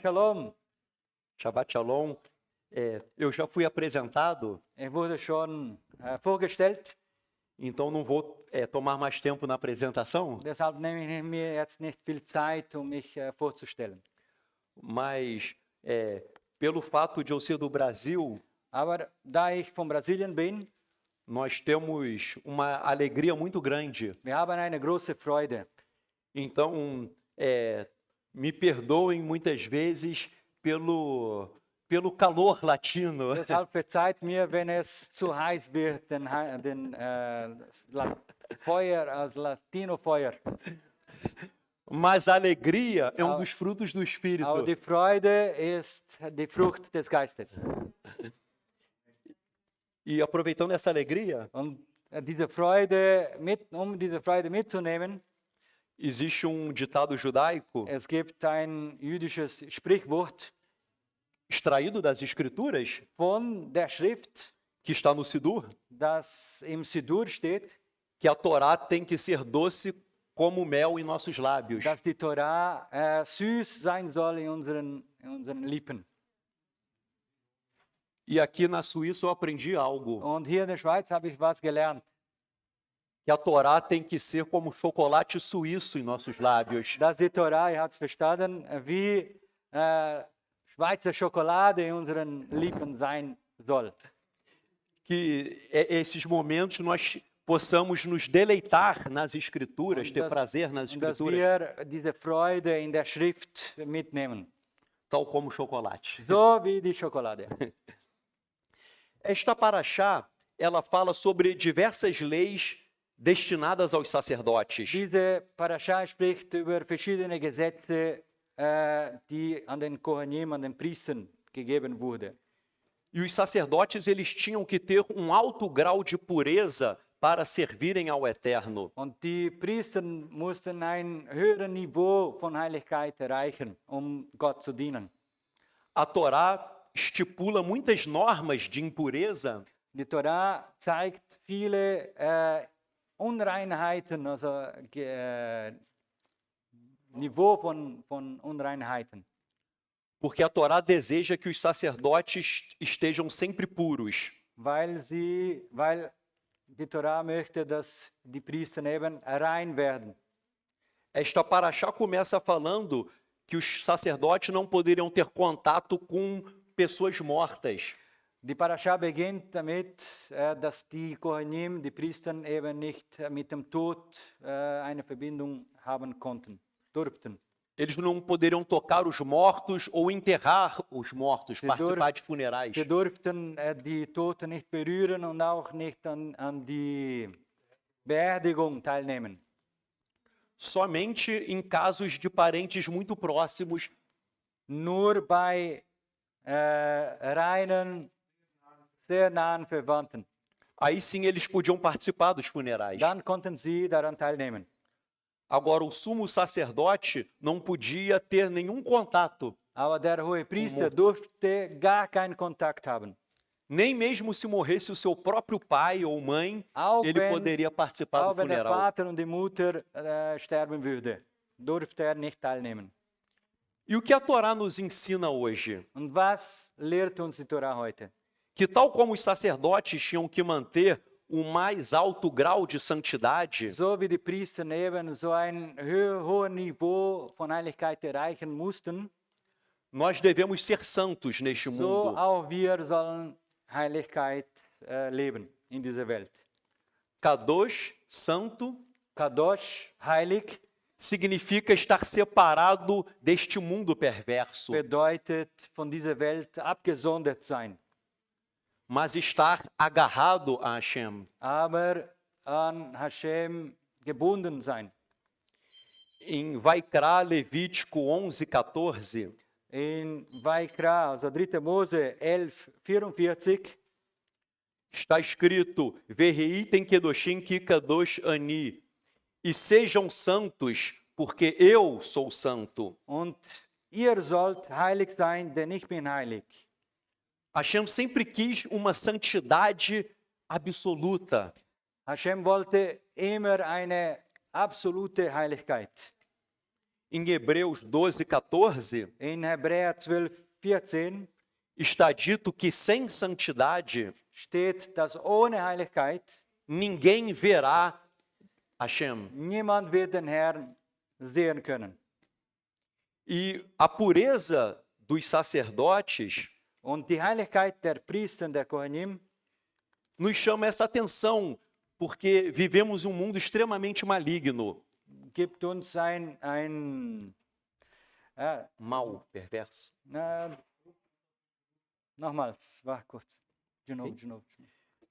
Shalom. Shabbat Shalom. Eu já fui apresentado, Ich wurde schon vorgestellt, então não vou tomar mais tempo na apresentação, deshalb nehme ich mir jetzt nicht viel Zeit, um mich vorzustellen. mas pelo fato de eu ser do Brasil, Aber da ich von Brasilien bin, nós temos uma alegria muito grande. wir haben eine große Freude. Então, me perdoem muitas vezes pelo calor latino. Deshalb verzeiht mir, wenn es zu heiß wird, Feuer, das Latino-Feuer. Mas a alegria é um dos frutos do Aber Espírito. die Freude ist die Frucht des Geistes. E aproveitando essa alegria, Und diese Freude, um diese Freude mitzunehmen, existe um ditado judaico es gibt ein jüdisches Sprichwort extraído das Escrituras, von der Schrift, que está no Sidur, das im Sidur steht, que a Torá tem que ser doce como mel em nossos lábios. dass die Torah süß sein soll in unseren Lippen. E aqui na Suíça eu aprendi algo, Und hier in der Schweiz habe ich was gelernt, que a Torá tem que ser como chocolate suíço em nossos lábios. dass die Torah, ihr habt es verstanden, wie Schweizer Schokolade in unseren Lippen sein soll. Que esses momentos nós possamos nos deleitar nas Escrituras, ter prazer nas Und dass Escrituras, wir diese Freude in der Schrift mitnehmen, tal como chocolate. so wie die Schokolade. Esta paraxá, ela fala sobre diversas leis destinadas aos sacerdotes. Diese Parascha spricht über verschiedene Gesetze, die an den Kohanim, an den Priestern gegeben wurde. E os sacerdotes, eles tinham que ter um alto grau de pureza para servirem ao Eterno. Und die Priester mussten ein höheres Niveau von Heiligkeit erreichen, um Gott zu dienen. A Torá estipula muitas normas de impureza Die Torah zeigt viele Unreinheiten, also Niveau von Unreinheiten. porque a Torá deseja que os sacerdotes estejam sempre puros. Weil die Torah möchte, dass die Priester eben rein werden. Esta paraxá começa falando que os sacerdotes não poderiam ter contato com pessoas mortas. Die Parascha beginnt damit, dass die Kohanim, die Priester eben nicht mit dem Tod eine Verbindung haben durften. Eles não poderiam tocar os mortos ou enterrar os mortos, participar de funerais. Sie durften die Toten nicht berühren und auch nicht an die Beerdigung teilnehmen. Somente em casos de parentes muito próximos, Nur bei reinen, sehr nahen Verwandten. aí sim eles podiam participar dos funerais. Dann konnten sie daran teilnehmen. Agora, o sumo sacerdote não podia ter nenhum contato, Aber der Hohepriester durfte gar keinen Kontakt haben. nem mesmo se morresse o seu próprio pai ou mãe, Auch ele wenn- poderia participar Auch do wenn der funeral. Vater und die Mutter sterben würde, durfte er nicht teilnehmen. E o que a Torá nos ensina hoje? Und was lehrt uns die Torah heute? Que tal como os sacerdotes tinham que manter o mais alto grau de santidade, So wie die Priester eben so ein hohes Niveau von Heiligkeit erreichen mussten, nós devemos ser santos neste so mundo. auch wir sollen Heiligkeit leben in dieser Welt. Kadosh, santo, Kadosh, heilig, significa estar separado deste mundo perverso, bedeutet von dieser Welt abgesondert sein, mas estar agarrado a Hashem. aber an Hashem gebunden sein. Em Vaikra, Levítico 11:14, In Vaikra, also 3. Mose 11:44, está escrito: Verreitem kedoshim ki kadosh ani, e sejam santos, porque eu sou santo. und ihr sollt heilig sein, denn ich bin heilig. Hashem sempre quis uma santidade absoluta. Hashem wollte immer eine absolute Heiligkeit. Em Hebreus 12:14, In Hebräer 12:14 está dito que sem santidade steht, dass ohne Heiligkeit ninguém verá Hashem. niemand wird den Herrn sehen können. E a pureza dos sacerdotes Und die Heiligkeit der Priester, der Kohanim, nos chama essa atenção, porque vivemos um mundo extremamente maligno, gibt uns ein mal, perverso. Nochmals, warte kurz. De novo. Entschuldigung.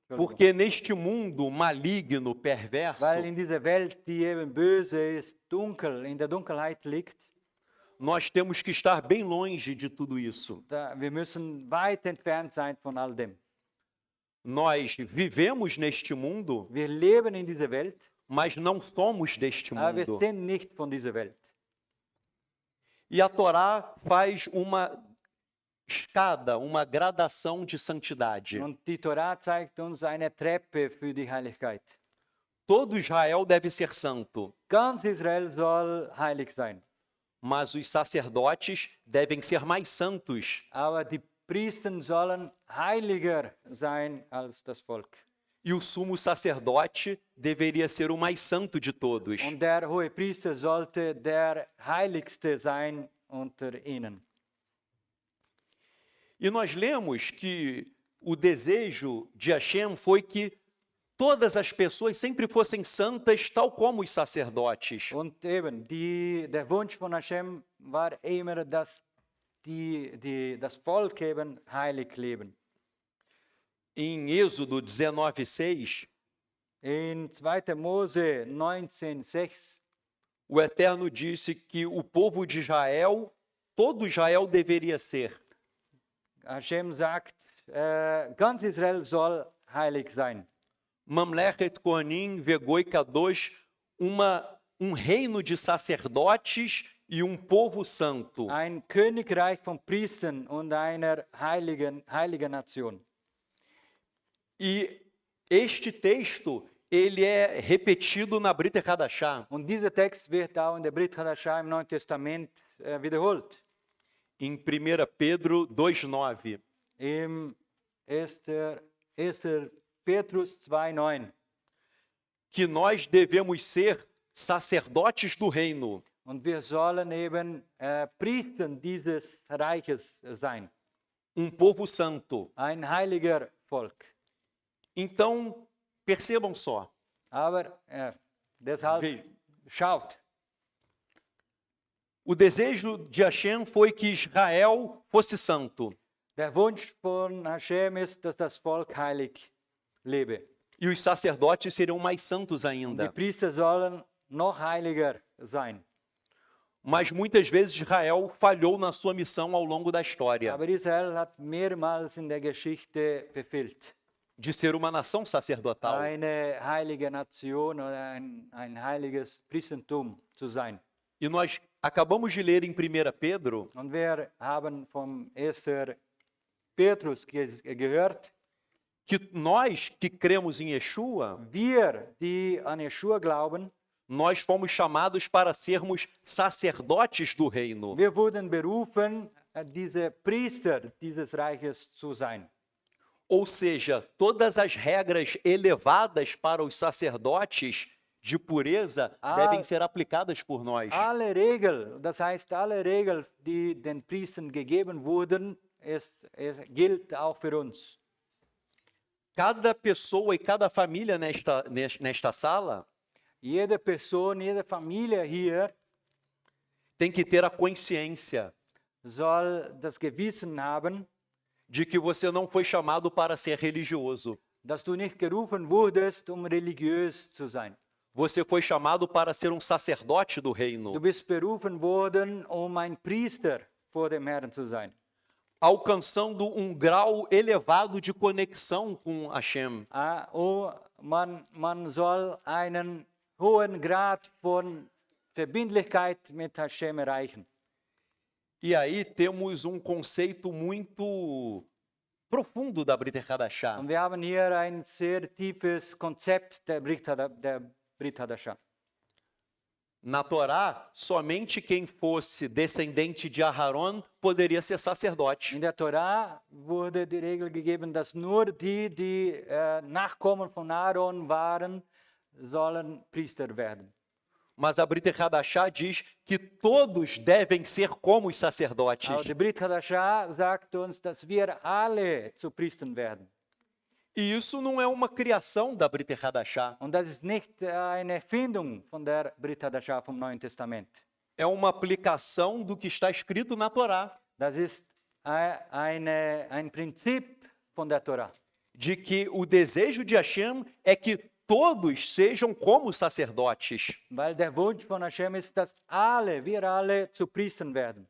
Porque neste mundo maligno, perverso, Weil in dieser Welt, die eben böse ist, dunkel, in der Dunkelheit liegt, nós temos que estar bem longe de tudo isso. wir müssen weit entfernt sein von all dem. Nós vivemos neste mundo, Wir leben in dieser Welt, mas não somos deste aber wir mundo. sind nicht von dieser Welt. E a Torá faz uma escada, uma gradação de santidade. Und die Torah zeigt uns eine Treppe für die Heiligkeit. Todo Israel deve ser santo, Ganz Israel soll heilig sein, mas os sacerdotes devem ser mais santos. aber die Priester sollen heiliger sein als das Volk. E o sumo sacerdote deveria ser o mais santo de todos. Und der hohe Priester sollte der heiligste sein unter ihnen. E nós lemos que o desejo de Hashem foi que todas as pessoas sempre fossem santas, tal como os sacerdotes. Und eben, der Wunsch von Hashem war immer, dass das Volk eben heilig leben. Em Êxodo 19:6, In 2. Mose 19,6 o Eterno disse que o povo de Israel, todo Israel deveria ser. Hashem sagt, ganz Israel soll heilig sein. Mamlechet Kohanim Vegoi Kadosh, um reino de sacerdotes e um povo santo. Ein Königreich von Priestern und einer heiligen Nation. E este texto, ele é repetido na Brit Hadashah, Und dieser Text wird auch in der Brit Hadashah im Neuen Testament wiederholt. em 1 Pedro 2:9. Im 1. Petrus 2,9. Que nós devemos ser sacerdotes do reino, Und wir sollen eben Priester dieses Reiches sein. povo santo. Ein heiliger Volk. Então, percebam só, Aber deshalb schaut. o desejo de Hashem foi que Israel fosse santo. Der Wunsch von Hashem ist, dass das Volk heilig lebe. E os sacerdotes seriam mais santos Und die ainda. Priester sollen noch heiliger sein. Mas muitas vezes Israel falhou na sua missão ao longo da história, Aber Israel hat mehrmals in der Geschichte verfehlt, de ser uma nação sacerdotal. eine heilige Nation oder ein heiliges Priestertum zu sein. E nós acabamos de ler em 1 Pedro Und wir haben vom 1. Petrus gehört, que nós que cremos em Yeshua, wir, die an Yeshua glauben, nós fomos chamados para sermos sacerdotes do reino. wir wurden berufen, diese Priester dieses Reiches zu sein. Ou seja, todas as regras elevadas para os sacerdotes de pureza devem ser aplicadas por nós. Alle Regeln, das heißt alle Regeln, die den Priestern gegeben wurden, es gilt auch für uns. Cada pessoa e cada família nesta sala Jede Person, jede Familie hier tem que ter a consciência soll das Gewissen haben, de que você não foi chamado para ser religioso. dass du nicht gerufen wurdest, religiös zu sein. Você foi chamado para ser um sacerdote do reino, Du bist berufen worden, ein Priester vor dem Herrn zu sein. alcançando um grau elevado de conexão com Hashem. Man soll einen hohen Grad von Verbindlichkeit mit Hashem erreichen. E aí temos um conceito muito profundo da Brit Hadashah. Und wir haben hier ein sehr tiefes Konzept der Brit Hadashah. Na Torá, somente quem fosse descendente de Aharon poderia ser sacerdote. In der Torah wurde die Regel gegeben, dass nur die Nachkommen von Aaron waren, sollen Priester werden. Mas a Brit Hadashah diz que todos devem ser como os sacerdotes. Aber die Brit Hadashah sagt uns, dass wir alle zu Priestern werden. E isso não é uma criação da Brit Hadashah. Und das ist nicht eine Erfindung von der Brit Hadashah vom Neuen Testament. É uma aplicação do que está escrito na Torá, Das ist ein Prinzip von der Torah. de que o desejo de Hashem é que todos sejam como sacerdotes. Weil der Wunsch von Hashem ist, dass wir alle zu Priestern werden.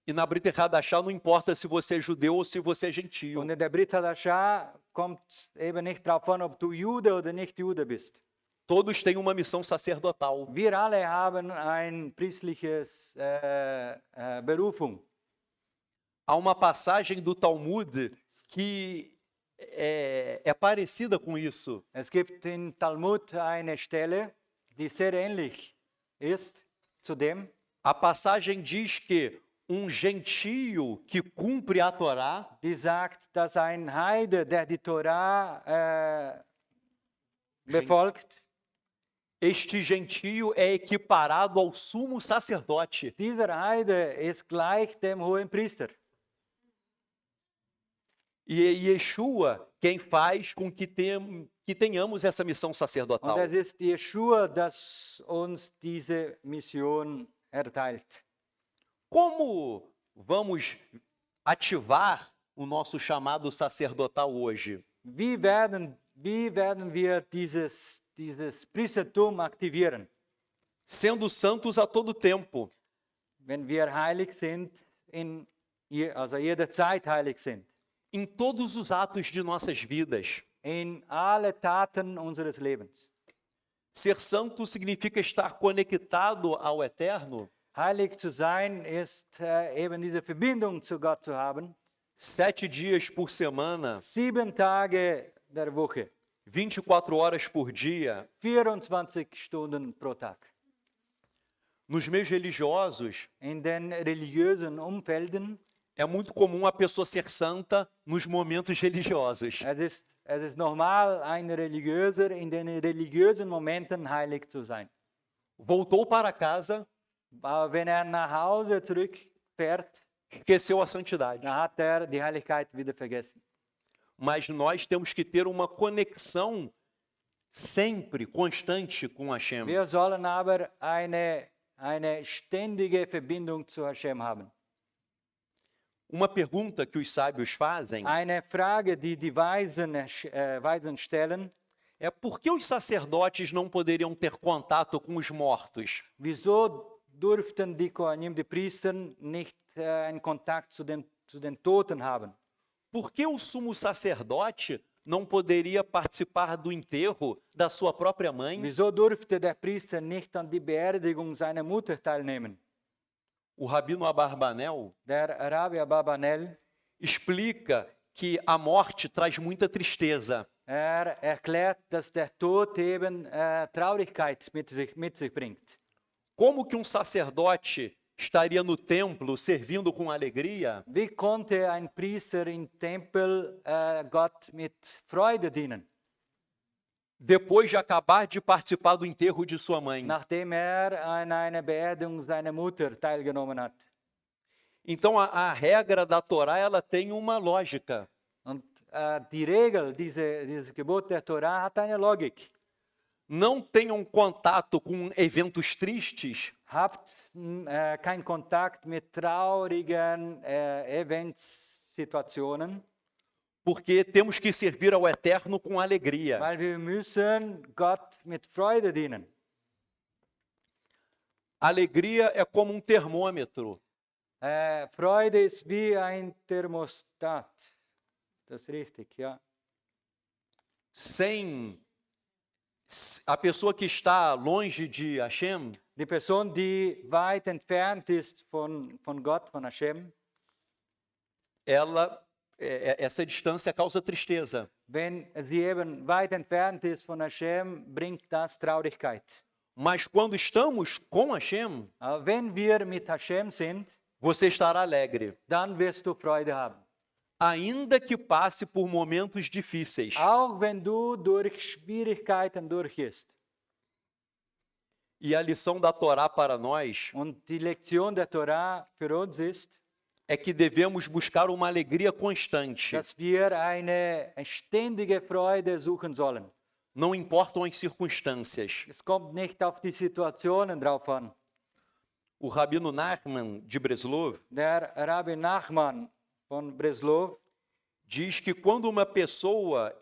E na Brit Hadashah não importa se você é judeu ou se você é gentio. Und in der Brit Hadashah kommt es eben nicht darauf an, ob du Jude oder nicht Jude bist. Todos têm uma missão sacerdotal. Wir alle haben ein priestliches Berufung. Há uma passagem do Talmud que é parecida com isso. Es gibt in Talmud eine Stelle, die sehr ähnlich ist zu dem. A passagem diz que um gentio que cumpre a Torá Die sagt, dass ein Heide, der die Torah befolgt, este gentio é equiparado ao sumo sacerdote. dieser Heide ist gleich dem hohen Priester. E é Yeshua quem faz com que tenhamos essa missão sacerdotal. Und es ist Yeshua, das uns diese Mission erteilt. Como vamos ativar o nosso chamado sacerdotal hoje? Wie werden wir dieses Priestertum aktivieren? Sendo santos a todo tempo, Wenn wir heilig sind, also jederzeit heilig sind. em todos os atos de nossas vidas. In alle Taten unseres Lebens. Ser santo significa estar conectado ao Eterno Heilig zu sein ist eben diese Verbindung zu Gott zu haben. 7 dias por semana, 7 Tage der Woche, 24 horas por dia. 24 Stunden pro Tag. Nos meios religiosos, In den religiösen Umfelden, é muito comum a pessoa ser santa nos momentos religiosos. es ist normal, ein Religiöser in den religiösen Momenten heilig zu sein. Voltou para casa, Aber wenn nach Hause zurückfährt, esqueceu a santidade. dann hat die Heiligkeit wieder vergessen. Mas nós temos que ter uma conexão sempre, constante com Hashem. Wir sollen aber eine ständige Verbindung zu Hashem haben. Uma pergunta que os sábios fazem Eine Frage, die die Weisen stellen: é por que os sacerdotes não poderiam ter contato com os mortos? Wieso durften die Kohanim, die Priester, nicht einen Kontakt zu den Toten haben? Por que o sumo sacerdote não poderia participar do enterro da sua própria mãe? Wieso durfte der Priester nicht an die Beerdigung seiner Mutter teilnehmen? O Rabino Abarbanel Der Rabbi Abarbanel explica que a morte traz muita tristeza. erklärt, dass der Tod eben Traurigkeit mit sich bringt. Como que um sacerdote estaria no templo servindo com alegria Wie konnte ein Priester im Tempel Gott mit Freude dienen, depois de acabar de participar do enterro de sua mãe? nachdem an einer Beerdigung seiner Mutter teilgenommen hat? Então a regra da Torá ela tem uma lógica. Und die Regel, dieses Gebot der Torah hat eine Logik. Não tenham contato com eventos tristes, Habt keinen Kontakt mit traurigen Situationen, porque temos que servir ao Eterno com alegria. weil wir müssen Gott mit Freude dienen. Alegria é como um termômetro. Freude ist wie ein Thermostat. Das ist richtig, ja. Sem a pessoa que está longe de Hashem, Die Person, die weit entfernt ist von Gott, von Hashem, essa distância causa tristeza. wenn sie eben weit entfernt ist von Hashem, bringt das Traurigkeit. Mas quando estamos com Hashem, Aber wenn wir mit Hashem sind, você estará alegre, dann wirst du Freude haben. ainda que passe por momentos difíceis. Auch wenn du durch Schwierigkeiten durchgehst. E a lição da Torá para nós Und die Lektion der Torah für uns ist, é que devemos buscar uma alegria constante, dass wir eine ständige Freude suchen sollen. não importam as circunstâncias. Es kommt nicht auf die Situationen drauf an. O Rabino Nachman de Breslov Der Rabbi Nachman von Breslov diz que quando uma pessoa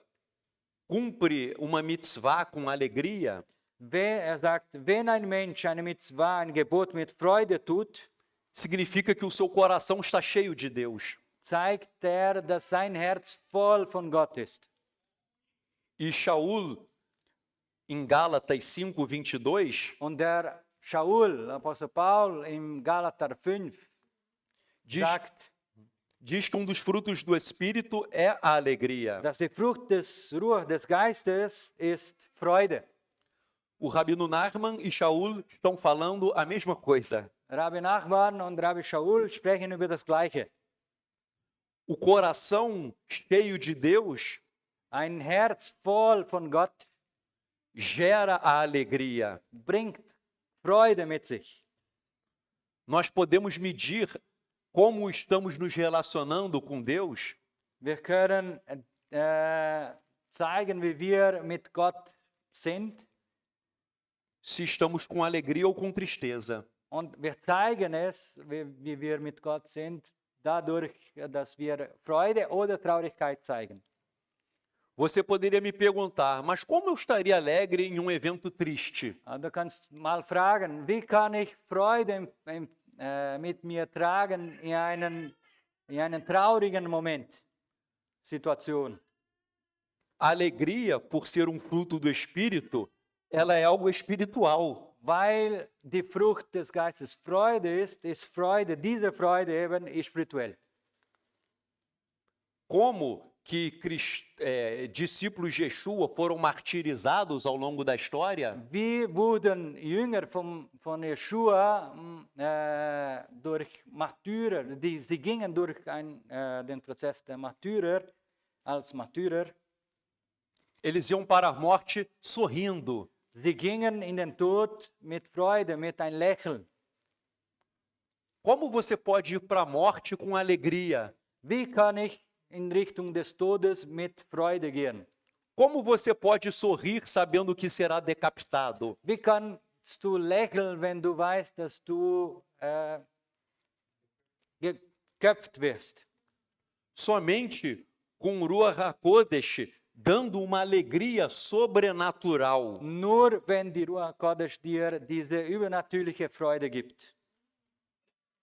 cumpre uma mitzvah com alegria, Er sagt, wenn ein Mensch eine Mitzvah, ein Gebot mit Freude tut, significa que o seu coração está cheio de Deus. zeigt er, dass sein Herz voll von Gott ist. E Shaul, em Gálatas 5:22, Und der Shaul, Apostel Paul, im Galater 5 sagt, diz que um dos frutos do Espírito é a alegria. dass die Frucht des Ruhe des Geistes ist Freude. O Rabino Nachman e Shaul estão falando a mesma coisa. Rabbi Nachman und Rabbi Shaul sprechen über das Gleiche. O coração cheio de Deus Ein Herz voll von Gott gera a alegria. bringt Freude mit sich. Nós podemos medir como estamos nos relacionando com Deus Wir können zeigen, wie wir mit Gott sind. se estamos com alegria ou com tristeza. Und wir zeigen es, wie wir mit Gott sind, dadurch, dass wir Freude oder Traurigkeit zeigen. Você poderia me perguntar, mas como eu estaria alegre em um evento triste? Du kannst mal fragen, wie kann ich Freude mit mir tragen in einen traurigen Moment, Situation. A alegria, por ser um fruto do Espírito, ela é algo espiritual. Weil die Frucht des Geistes Freude ist Freude, diese Freude eben spirituell. Como que discípulos de Yeshua foram martirizados ao longo da história? Wie wurden Jünger von Yeshua durch Martyrer, sie gingen durch den Prozess der Martyrer, als Martyrer. Eles iam para a morte sorrindo. Sie gingen in den Tod mit Freude, mit ein Lächeln. Como você pode ir para a morte com alegria? Wie kann ich in Richtung des Todes mit Freude gehen? Como você pode sorrir sabendo que será decapitado? Wie kannst du lächeln, wenn du weißt, dass du geköpft wirst? Somente com Ruach HaKodesh dando uma alegria sobrenatural. Nur wenn die Ruach Kodesh dir diese übernatürliche Freude gibt.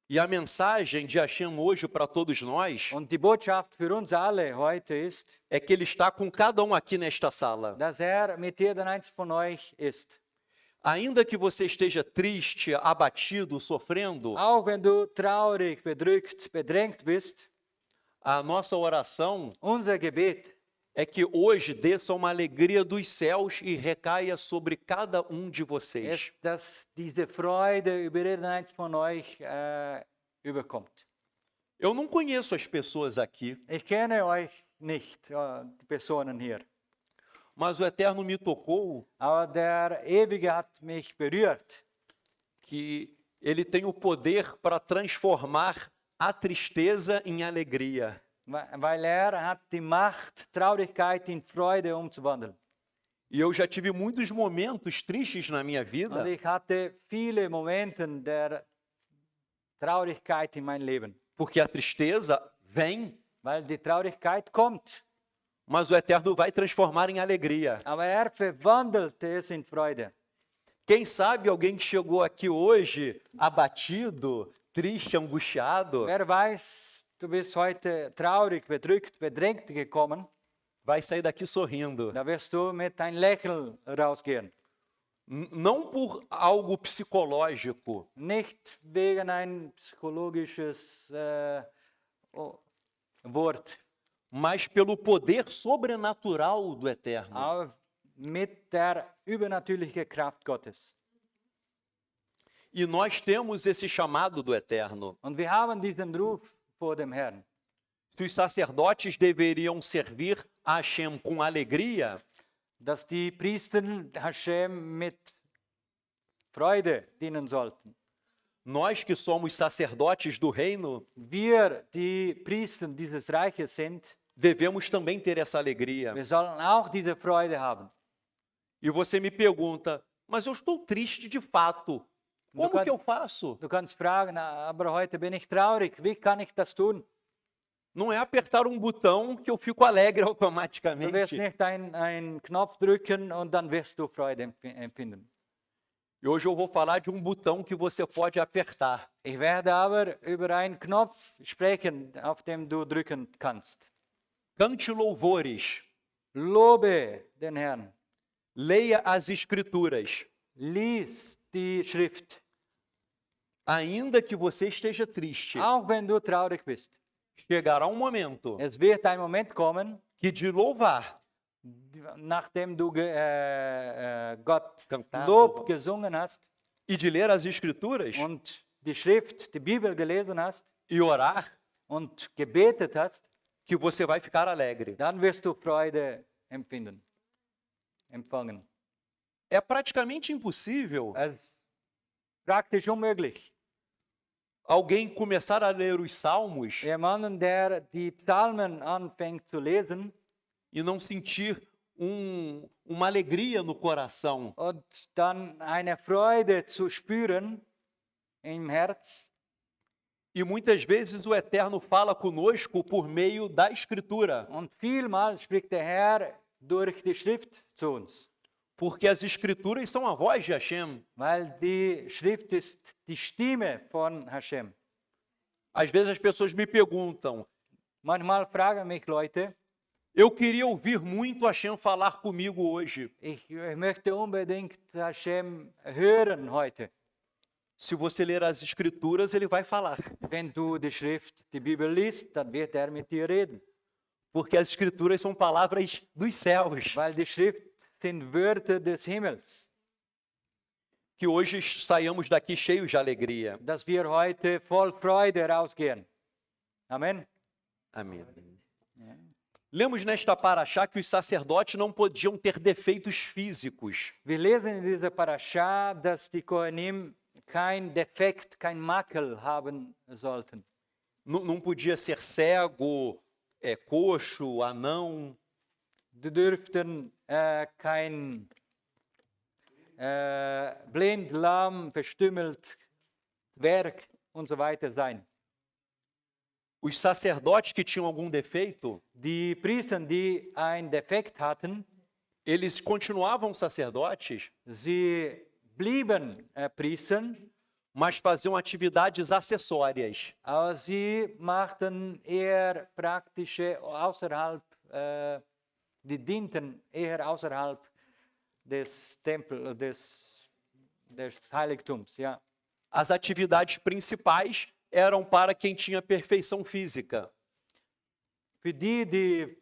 E a mensagem de Hashem hoje para todos nós Und die Botschaft für uns alle heute ist, é que Ele está com cada um aqui nesta sala. dass mit jedem einzelnen von euch ist. Ainda que você esteja triste, abatido, sofrendo, Auch wenn du traurig, bedrückt, bedrängt bist, a nossa oração unser Gebet é que hoje desça uma alegria dos céus e recaia sobre cada um de vocês. ist, dass diese Freude über jeden einzelnen von euch überkommt. Eu não conheço as pessoas aqui, Ich kenne euch nicht, die Personen hier. mas o Eterno me tocou Aber der Ewige hat mich berührt, que Ele tem o poder para transformar a tristeza em alegria. weil hat die Macht, Traurigkeit in Freude umzuwandeln. E eu já tive muitos momentos tristes na minha vida, Und ich hatte viele Momente der Traurigkeit in meinem Leben. porque a tristeza vem, Weil die Traurigkeit kommt, mas o Eterno vai transformar em alegria. aber verwandelt es in Freude. Quem sabe alguém que chegou aqui hoje abatido, triste, angustiado, Wer weiß, du bist heute traurig, bedrückt, bedrängt gekommen, vai sair daqui sorrindo. da wirst du mit ein Lächeln rausgehen. Não por algo psicológico, Nicht wegen ein psychologisches Wort, mas pelo poder sobrenatural do Eterno. aber mit der übernatürlichen Kraft Gottes. E nós temos esse chamado do Eterno. Und wir haben diesen Ruf vor dem Herrn. Se os sacerdotes deveriam servir a Hashem com alegria, Dass die Priester Hashem mit Freude dienen sollten. nós que somos sacerdotes do reino, Wir, die Priester dieses Reiches sind, devemos também ter essa alegria. wir sollen auch diese Freude haben. E você me pergunta, mas eu estou triste de fato. Como que eu faço? Du kannst fragen, aber heute bin ich traurig. Wie kann ich das tun? Não é apertar um botão que eu fico alegre Du wirst automaticamente. nicht einen Knopf drücken und dann wirst du Freude empfinden. E hoje eu vou falar de um botão que você pode apertar. Ich werde aber über einen Knopf sprechen, auf dem du drücken kannst. Cante louvores, Lobe den Herrn. leia as escrituras. Lies die Schrift. Ainda que você esteja triste, Auch wenn du traurig bist. chegará um momento Es wird ein Moment kommen, que de louvar, nachdem du Gott Cantado. Lob gesungen hast e de ler as escrituras und die Schrift, die Bibel gelesen hast e orar, und gebetet hast, que você vai ficar alegre. dann wirst du Freude empfangen. É praticamente impossível Es ist praktisch unmöglich. alguém começar a ler os salmos Jemanden, der die Psalmen anfängt zu lesen e não sentir uma alegria no coração. und dann eine Freude zu spüren im Herz. E muitas vezes o Eterno fala conosco por meio da Escritura, Und vielmals spricht der Herr durch die Schrift zu uns, porque as Escrituras são a voz de Hashem. weil die Schrift ist die Stimme von Hashem. Às vezes as pessoas me perguntam, Manchmal fragen mich Leute, eu queria ouvir muito Hashem falar comigo hoje. ich möchte unbedingt Hashem hören heute. Se você ler as Escrituras, ele vai falar, Wenn du die Schrift, die Bibel liest, dann wird er mit dir reden, porque as Escrituras são palavras dos céus, weil die Schrift sind Wörter des Himmels. que hoje saiamos daqui cheios de alegria. Dass wir heute voll Freude rausgehen. Amen. Amém. Lemos nesta paraxá que os sacerdotes não podiam ter defeitos físicos. Wir lesen in dieser Parascha, dass die Kohanim kein Defekt, kein Makel haben sollten. Não podia ser cego, coxo, anão. Die dürften kein blind, lahm, verstümmelt, Zwerg und so weiter sein. Os sacerdotes que tinham algum defeito, Die Priester, die ein Defekt hatten, eles continuavam sacerdotes, sie blieben Priester, mas faziam atividades acessórias. aber sie machten eher praktische außerhalb, die dienten eher außerhalb des Tempels, des Heiligtums. Ja. As atividades principais eram para quem tinha perfeição física. Für die, die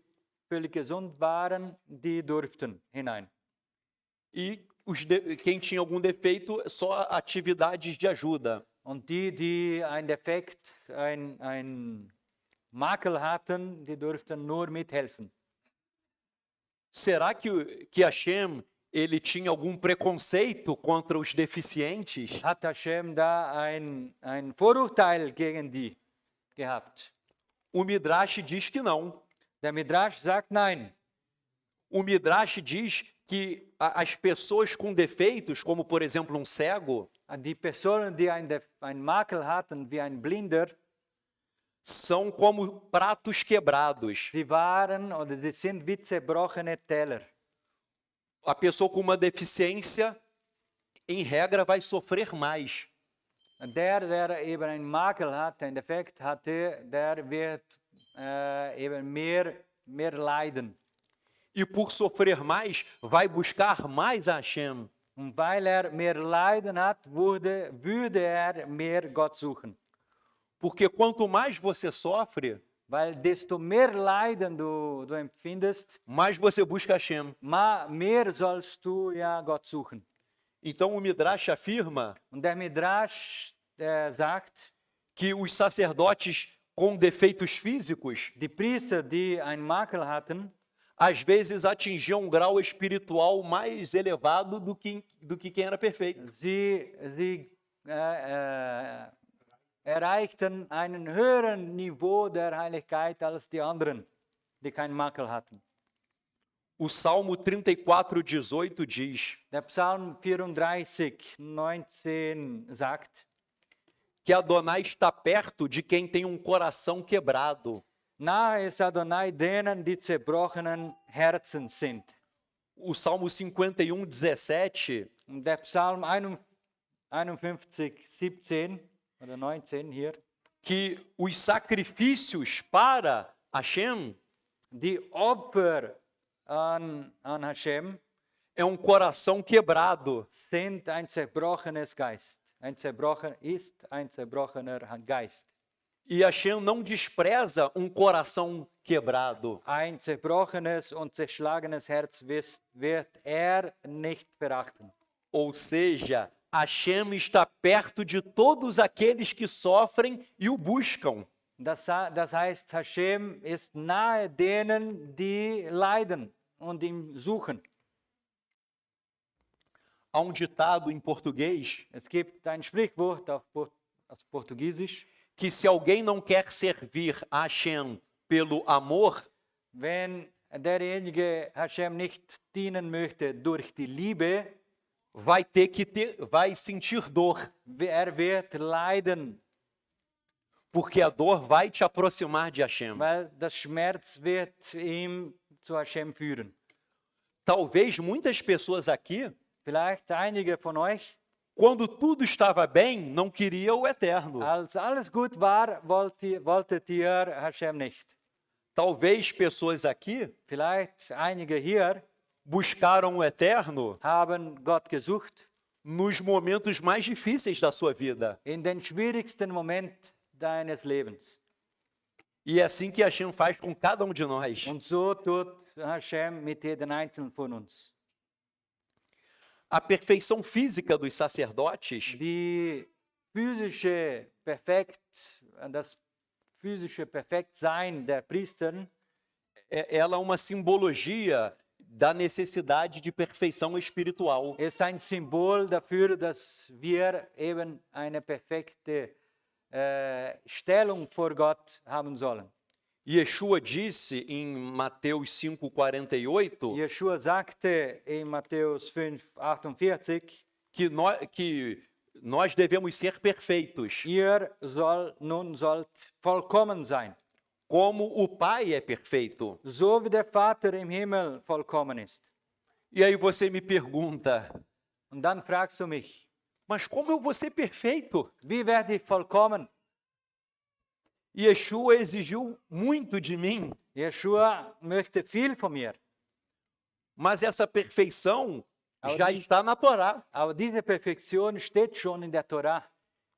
völlig gesund waren, die durften hinein. E quem tinha algum defeito, só atividades de ajuda. Und die, die ein Defekt, ein Makel hatten, die durften nur mithelfen. Será que Hashem ele tinha algum preconceito contra os deficientes? Hat Hashem da ein Vorurteil gegen die gehabt? O Midrash diz que não. Der Midrash sagt nein. O Midrash diz que as pessoas com defeitos, como por exemplo um cego, Die Personen, die ein Makel hatten, wie ein Blinder, são como pratos quebrados. sie waren oder sie sind wie zerbrochene Teller. A pessoa com uma deficiência, em regra, vai sofrer mais. Der eben ein Makel hat, ein Defekt hatte, der wird eben mehr leiden. E por sofrer mais, vai buscar mais a Hashem. Und weil mehr Leiden hat, würde mehr Gott suchen. Porque quanto mais você sofre, Weil desto mehr Leiden du empfindest, mais você busca Hashem. mehr sollst du ja Gott suchen. Então o Midrash afirma Und der Midrash sagt, que os sacerdotes com defeitos físicos die Priester, die einen Makel hatten, às vezes atingiam um grau espiritual mais elevado do que quem era perfeito. sie erreichten einen höheren Niveau der Heiligkeit als die anderen, die keinen Makel hatten. O Salmo 34:18 diz Der Psalm 34, 19 sagt, que Adonai está perto de quem tem um coração quebrado. nahe ist Adonai denen, die zerbrochenen Herzen sind. O Salmo 51:17 Und der Psalm 51, 17 oder 19 hier, que os sacrifícios para Hashem die Opfer an Hashem é um coração quebrado. sind ein zerbrochenes Geist. Ein zerbrochener Geist. E Hashem não despreza um coração quebrado. Ein zerbrochenes und zerschlagenes Herz wird nicht verachten. Ou seja, Hashem está perto de todos aqueles que sofrem e o buscam. Das heißt, Hashem ist nahe denen, die leiden und ihn suchen. Há um ditado em português Es gibt ein Sprichwort auf Portugiesisch, que se alguém não quer servir a Hashem pelo amor, wenn derjenige Hashem nicht dienen möchte durch die Liebe, vai sentir dor, wird leiden, porque a dor vai te aproximar de Hashem. weil das Schmerz wird ihm zu Hashem führen. Talvez muitas pessoas aqui, Vielleicht einige von euch, quando tudo estava bem, não queriam o eterno. als alles gut war, wolltet ihr Hashem nicht. Talvez pessoas aqui Vielleicht einige hier buscaram o eterno haben Gott gesucht nos momentos mais difíceis da sua vida. in den schwierigsten Moment deines Lebens. E é assim que Hashem faz com cada um de nós. Und so tut Hashem mit jedem Einzelnen von uns. A perfeição física dos sacerdotes Das physische Perfektsein der Priester ela é uma simbologia da necessidade de perfeição espiritual. ist ein Symbol dafür, dass wir eben eine perfekte Stellung vor Gott haben sollen. Yeshua disse em Mateus 5:48 Jeschua sagte in Matthäus 5,48, que nós devemos ser perfeitos, ihr sollt vollkommen sein, como o Pai é perfeito. so wie der Vater im Himmel vollkommen ist. E aí você me pergunta, Und dann fragst du mich, mas como eu vou ser perfeito? wie werde ich vollkommen? Yeshua exigiu muito de mim, Jeschua möchte viel von mir, mas essa perfeição Aber já die- está na Torá. aber diese Perfektion steht schon in der Torah.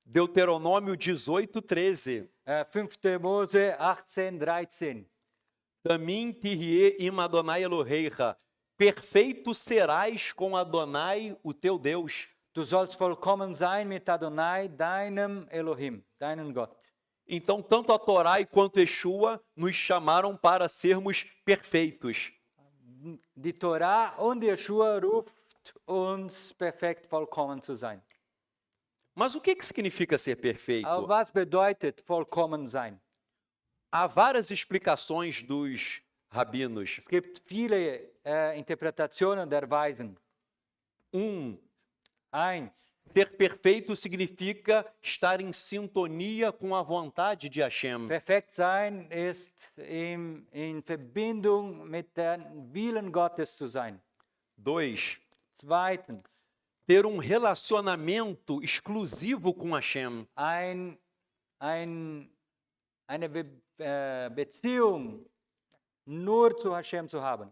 Deuteronômio 18:13. 5. Mose 18, 13. Tamim tirie im Adonai Eloheicha. Perfeito serás com Adonai, o teu Deus. Du sollst vollkommen sein mit Adonai, deinem Elohim, deinem Gott. Então, tanto a Torá quanto Yeshua nos chamaram para sermos perfeitos. Die Torah und Jeschua ruft uns perfekt vollkommen zu sein. Mas o que significa ser perfeito? Aber was bedeutet vollkommen sein? Há várias explicações dos rabinos. Es gibt viele Interpretationen der Weisen. Eins, Ser perfeito significa estar em sintonia com a vontade de Hashem. perfekt sein ist in Verbindung mit dem Willen Gottes zu sein. 2. Zweitens, Ter um relacionamento exclusivo com Hashem. eine Beziehung nur zu Hashem zu haben.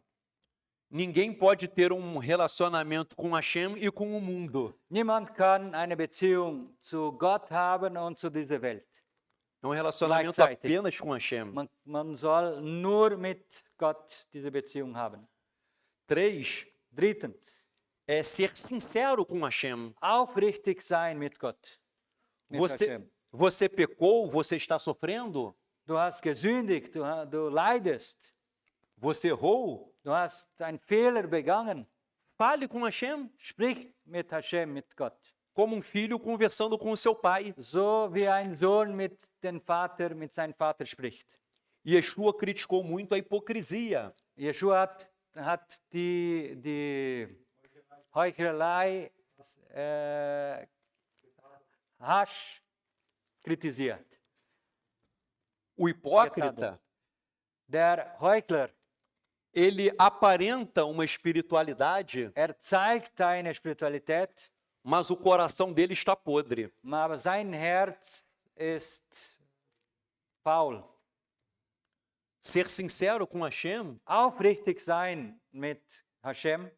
Ninguém pode ter um relacionamento com Hashem e com o mundo. Niemand kann eine Beziehung zu Gott haben und zu dieser Welt. É um relacionamento Gleichzeitig. apenas com Hashem. Man soll nur mit Gott diese Beziehung haben. 3. Drittens, é ser sincero com Hashem. Aufrichtig sein mit Gott. Mit Hashem. Você pecou, você está sofrendo, Du hast gesündigt, du leidest, você errou, du hast einen Fehler begangen. fale com Hashem Sprich mit Hashem, mit Gott. como um filho conversando com o seu pai. So wie ein Sohn mit seinem Vater spricht. Yeshua criticou muito a hipocrisia. Yeshua hat die Heuchelei harsch kritisiert. O hipócrita, Der Heuchler, ele aparenta uma espiritualidade, zeigt eine Spiritualität, mas o coração dele está podre. aber sein Herz ist faul. Ser sincero com Hashem Aufrichtig sein mit Hashem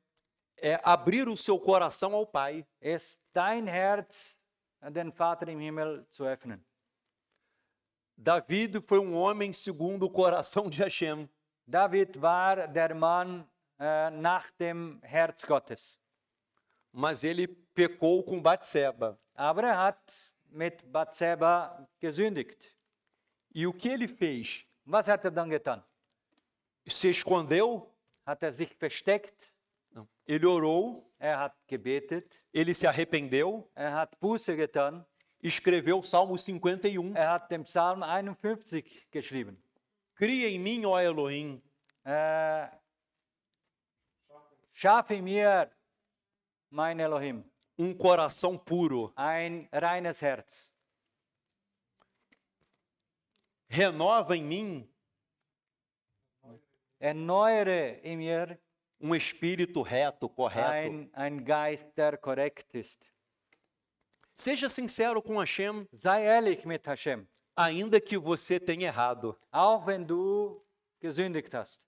é abrir o seu coração ao Pai. ist dein Herz an den Vater im Himmel zu öffnen. David foi um homem segundo o coração de Hashem. David war der Mann nach dem Herz Gottes. Mas ele pecou com Batseba. Aber hat mit Bathseba gesündigt. E o que ele fez? Was hat dann getan? Se escondeu? Hat sich versteckt? Não. Ele orou, Hat gebetet? ele se arrependeu, Hat Buße getan? escreveu o Salmo 51. Hat den Psalm 51 geschrieben. Cria em mim, ó Elohim, Schaffe mir, mein Elohim, um coração puro. ein reines Herz. Renova em mim Erneuere in mir um espírito reto, correto. ein Geist, der korrekt ist. Seja sincero com Hashem, Sei ehrlich mit Hashem, ainda que você tenha errado. auch wenn du gesündigt hast.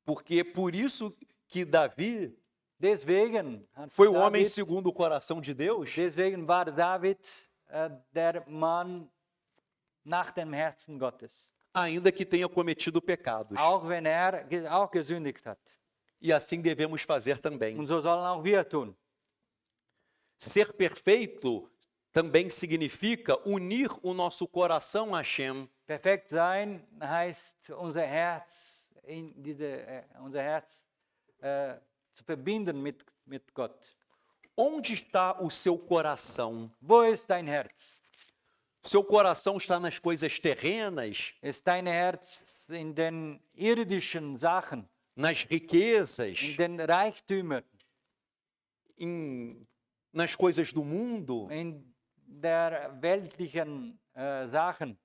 Porque por isso que Davi Deswegen, foi o homem segundo o coração de Deus, deswegen war David der Mann nach dem Herzen Gottes, ainda que tenha cometido pecados. auch wenn auch gesündigt hat. E assim devemos fazer também. Und so sollen auch wir tun. Ser perfeito também significa unir o nosso coração a Hashem. Perfekt sein heißt, unser Herz zu verbinden mit Gott. Onde está o seu coração? Wo ist dein Herz? Seu coração está nas coisas terrenas, Ist dein Herz in den irdischen Sachen, nas riquezas, in den Reichtümern, nas coisas do mundo, in der weltlichen Sachen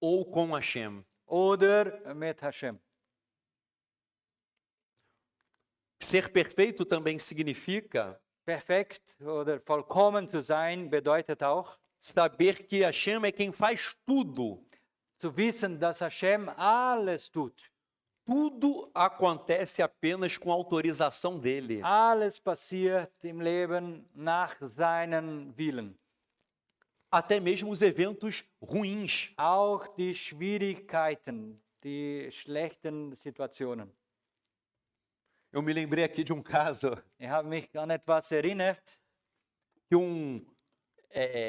ou com Hashem? oder mit Hashem? Ser perfeito também significa Perfekt oder vollkommen zu sein bedeutet auch, saber que Hashem é quem faz tudo. zu wissen, dass Hashem alles tut. Tudo acontece apenas com autorização dele. Alles passiert im Leben nach seinem Willen. Até mesmo os eventos ruins. Auch die Schwierigkeiten, die schlechten Situationen. Eu me lembrei aqui de um caso Ich habe mich an etwas erinnert. que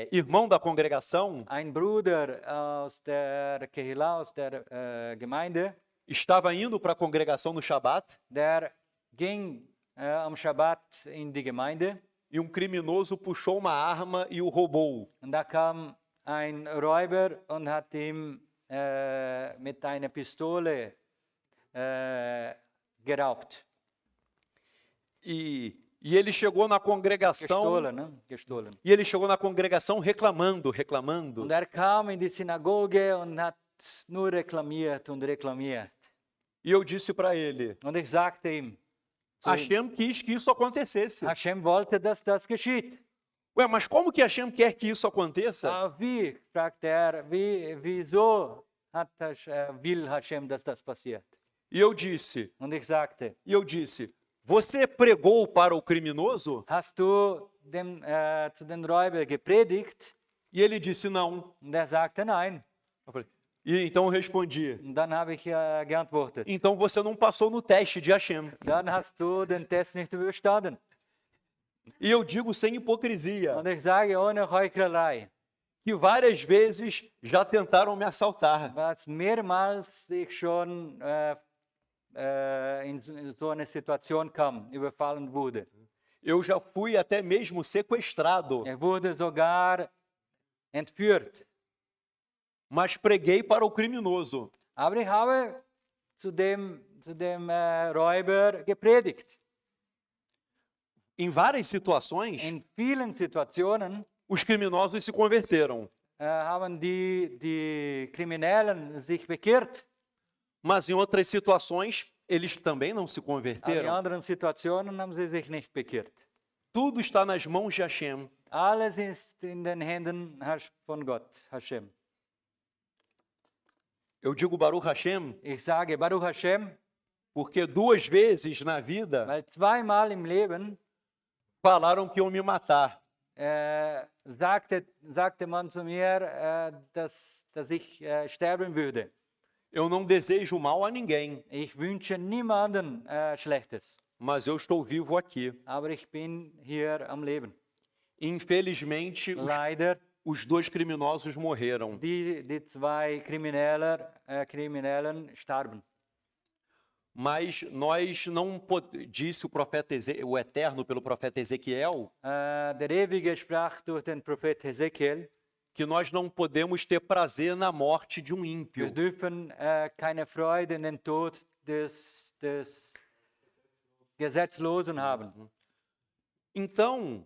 irmão da congregação Ein Bruder aus der Kehila, aus der Gemeinde, estava indo para a congregação no Shabat der ging am Schabbat in die Gemeinde e um criminoso puxou uma arma e o roubou. und da kam ein Räuber und hat ihm mit einer Pistole geraubt. E ele chegou na congregação Gestohlen, ne? Gestohlen. e ele chegou na congregação reclamando. Und er kam in die Synagoge und hat nur reklamiert und reklamiert. E eu disse para ele: Und ich sagte ihm, zu ihm, Hashem quis que isso acontecesse. Hashem wollte, dass das geschieht. Ué, mas como que Hashem quer que isso aconteça? Wie, fragte er, wieso will Hashem, dass das passiert? E eu disse, Und ich sagte, você pregou para o criminoso? hast du zu den Räuber gepredigt? E ele disse não. Und er sagte, nein. Eu falei, E então eu respondi: Und dann habe ich geantwortet. então você não passou no teste de Hashem. Dann hast du den Test nicht überstanden. E eu digo sem hipocrisia Und ich sage ohne Heuchlerei, que várias vezes já tentaram me assaltar. was mehrmals ich schon in so eine Situation kam, überfallen wurde. Eu já fui até mesmo sequestrado, Er wurde sogar entführt. mas preguei para o criminoso. Aber ich habe zu dem Räuber gepredigt. Em várias situações, In vielen Situationen os criminosos se converteram, haben die Kriminellen sich bekehrt. mas em outras situações eles também não se Aber in converteram. anderen Situationen haben sie sich nicht bekehrt. Tudo está nas mãos de Hashem. Alles ist in den Händen von Gott, Hashem. Eu digo Baruch Hashem Ich sage Baruch Hashem, porque 2 vezes na vida weil zweimal im Leben falaram que iam me matar. sagte man zu mir, dass ich sterben würde. Eu não desejo mal a ninguém, Ich wünsche niemanden Schlechtes, mas eu estou vivo aqui. aber ich bin hier am Leben. Infelizmente, Leider, os 2 criminosos morreram. die zwei Kriminellen starben. Mas nós não disse o profeta o Eterno pelo profeta Ezequiel Der Ewige sprach durch den Prophet Hesekiel, que nós não podemos ter prazer na morte de um wir ímpio. dürfen keine Freude in den Tod des Gesetzlosen haben. Então,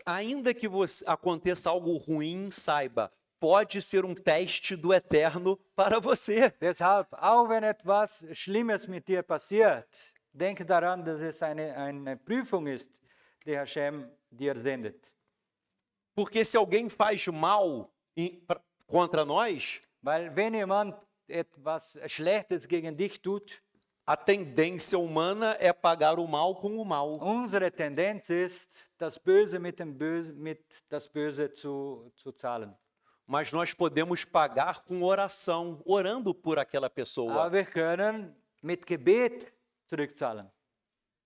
ainda que aconteça algo ruim, saiba, pode ser um teste do Eterno para você. Deshalb, auch wenn etwas Schlimmes mit dir passiert, denke daran, dass es eine Prüfung ist, die Hashem dir sendet. Porque se alguém faz mal contra nós, Weil wenn jemand etwas Schlechtes gegen dich tut, a tendência humana é pagar o mal com o mal. unsere Tendenz ist, das Böse mit das Böse zu zahlen. Mas nós podemos pagar com oração, orando por aquela pessoa. Aber wir können mit Gebet zurückzahlen.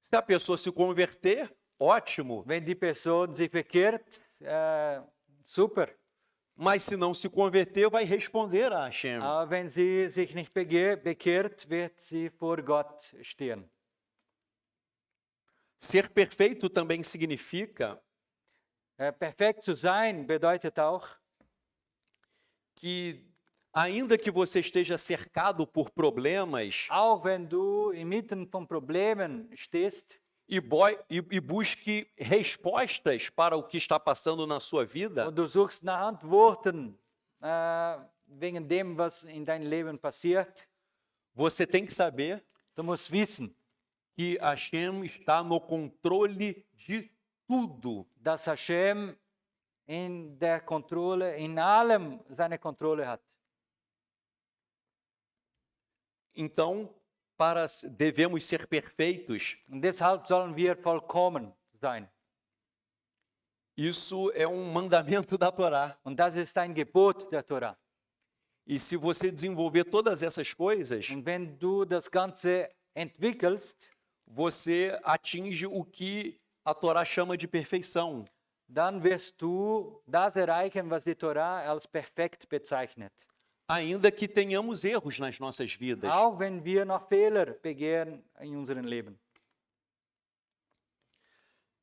Se a pessoa se converter, ótimo. Wenn die Person sich bekehrt, super. Mas se não se converter, vai responder a Hashem. Aber wenn sie sich nicht bekehrt, wird sie vor Gott stehen. Ser perfeito também significa Perfekt zu sein bedeutet auch, que, ainda que você esteja cercado por problemas auch wenn du inmitten von Problemen stehst e busque respostas para o que está passando na sua vida, und du suchst nach Antworten wegen dem, was in deinem Leben passiert, você tem que saber du musst wissen, que Hashem está no controle de tudo. dass Hashem in der Kontrolle, in allem seine Kontrolle hat. Então, devemos ser perfeitos. Und deshalb sollen wir vollkommen sein. Isso é um mandamento da Torá. Und das ist ein Gebot der Torah. E se você desenvolver todas essas coisas, Und wenn du das Ganze entwickelst, você atinge o que a Torá chama de perfeição. dann wirst du das erreichen, was die Torah als perfekt bezeichnet. Ainda que tenhamos erros nas nossas vidas. Auch wenn wir noch Fehler begehen in unserem Leben.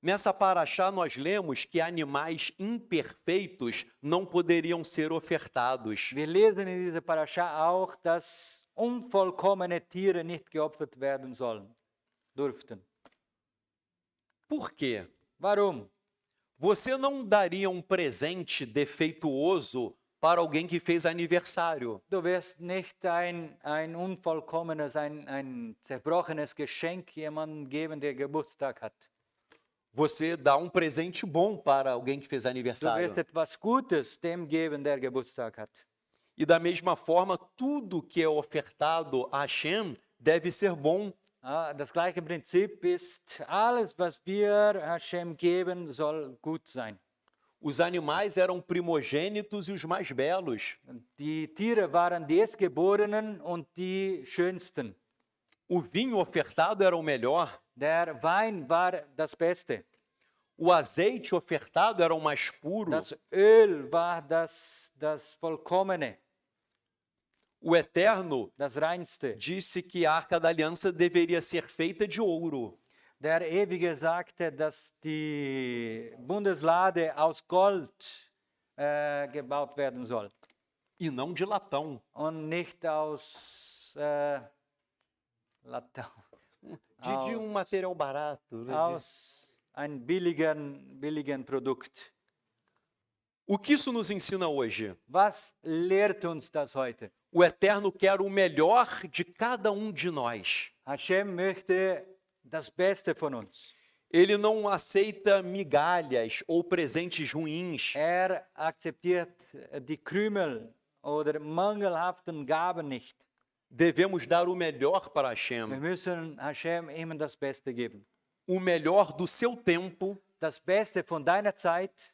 Nessa paraxá nós lemos que animais imperfeitos não poderiam ser ofertados. Wir lesen in dieser Parascha auch, dass unvollkommene Tiere nicht geopfert werden durften. Por quê? Warum? Você não daria um presente defeituoso para alguém que fez aniversário. Du wirst nicht ein unvollkommenes, ein zerbrochenes Geschenk jemandem geben, der Geburtstag hat. Você dá um presente bom para alguém que fez Du aniversário. wirst etwas Gutes dem geben, der Geburtstag hat. E da mesma forma, tudo que é ofertado a Hashem deve ser bom. Das gleiche Prinzip ist, alles, was wir Hashem geben, soll gut sein. Os animais eram primogênitos e os mais belos. Die Tiere waren die Erstgeborenen und die schönsten. O vinho ofertado era o melhor. Der Wein war das Beste. O azeite ofertado era o mais puro. Das Öl war das Vollkommene, O Eterno das Reinste. disse que a Arca da Aliança deveria ser feita de ouro. Der Ewige sagte, dass die Bundeslade aus Gold gebaut werden soll E não de latão. und nicht aus Latão, De um material barato. Né? aus einem billigen Produkt. O que isso nos ensina hoje? Was lehrt uns das heute? O Eterno quer o melhor de cada um de nós. Hashem möchte das Beste von uns. Ele não aceita migalhas ou presentes ruins. Akzeptiert die Krümel oder mangelhaften Gaben nicht. Devemos dar o melhor para Wir Hashem. müssen Hashem immer das Beste geben. O melhor do seu tempo, Das Beste von deiner Zeit,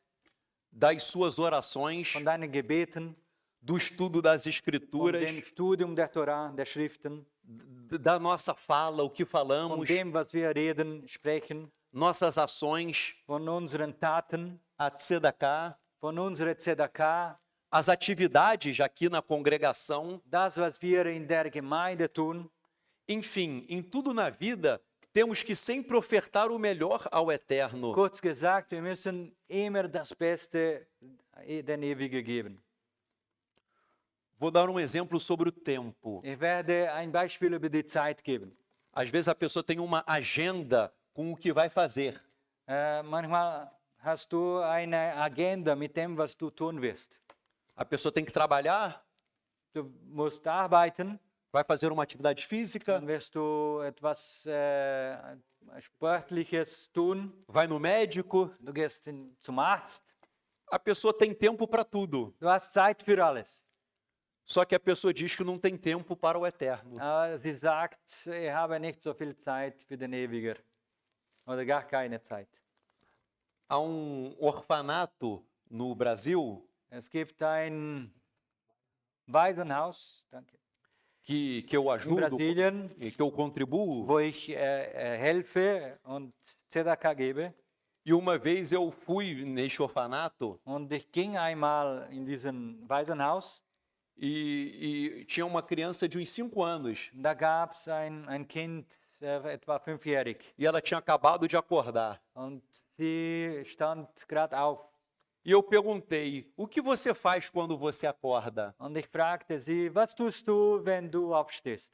das suas orações, von deinen Gebeten, do estudo das von Escrituras, dem Studium der Torah, der Schriften, da nossa fala, o que von falamos, dem, was wir reden, sprechen, nossas ações, von unseren Taten, a tzedakah, von unserer Tzedakah, as atividades aqui na congregação, das, was wir in der Gemeinde tun. enfim, em tudo na vida, temos que sempre ofertar o melhor ao Eterno. Kurz gesagt, wir müssen immer das Beste den Ewigen geben. Vou dar um exemplo sobre o tempo. Ich werde ein Beispiel über die Zeit geben. Às vezes a pessoa tem uma agenda com o que vai fazer. Manchmal hast du eine Agenda mit dem, was du tun wirst. A pessoa tem que trabalhar, Du musst arbeiten, vai fazer uma atividade física, dann wirst du etwas Sportliches tun. vai no médico. Du gehst zum Arzt. A pessoa tem tempo para tudo. Du hast Zeit für alles. Só que a pessoa diz que não tem tempo para o Eterno. Aber sie sagt, ich habe nicht so viel Zeit für den Ewiger. Oder gar keine Zeit. Há orfanato no Brasil Es gibt ein Waisenhaus, danke, que eu in ajudo, Brasilien, e que eu contribuo. wo ich helfe und Tzedakah gebe. E uma vez eu fui neste orfanato Und ich ging einmal in diesen Waisenhaus. e tinha uma criança de uns 5 anos. Da gab es ein Kind, etwa 5-jährig. E ela tinha acabado de acordar. Und sie stand gerade auf. E eu perguntei, o que você faz quando você acorda? Und ich fragte sie, was tust du, wenn du aufstehst?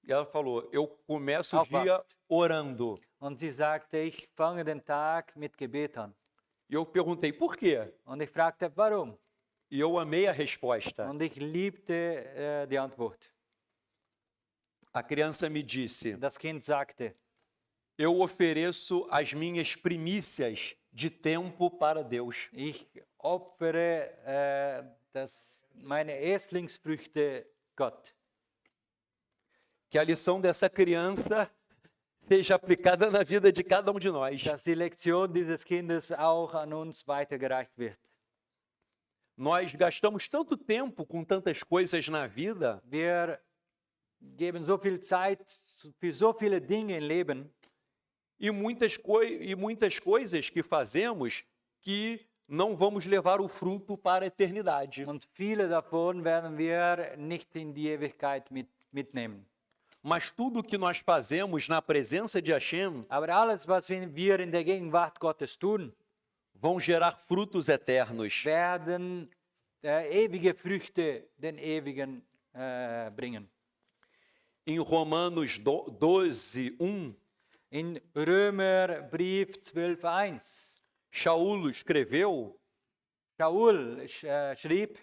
E ela falou, eu começo o dia orando. Und sie sagte, ich fange den Tag mit Gebet an. E eu perguntei, por quê? Und ich fragte, warum? E eu amei a resposta. Und ich liebte die Antwort. A criança me disse, Das Kind sagte, eu ofereço as minhas primícias de tempo para Deus. ich opfere meine Erstlingsfrüchte Gott. Que a lição dessa criança seja aplicada na vida de cada um de nós. Dass die Lektion dieses Kindes auch an uns weitergereicht wird. Nós gastamos tanto tempo com tantas coisas na vida Wir geben so viel Zeit für so viele Dinge im Leben e muitas coisas que fazemos que não vamos levar o fruto para a eternidade. und viele davon werden wir nicht in die Ewigkeit mitnehmen. Mas tudo que nós fazemos na presença de Hashem Aber alles, was wir in der Gegenwart Gottes tun, vão gerar frutos eternos. werden ewige Früchte den Ewigen bringen. Em Romanos 12:1, In Römerbrief 12,1 Shaul escreveu Shaul schrieb,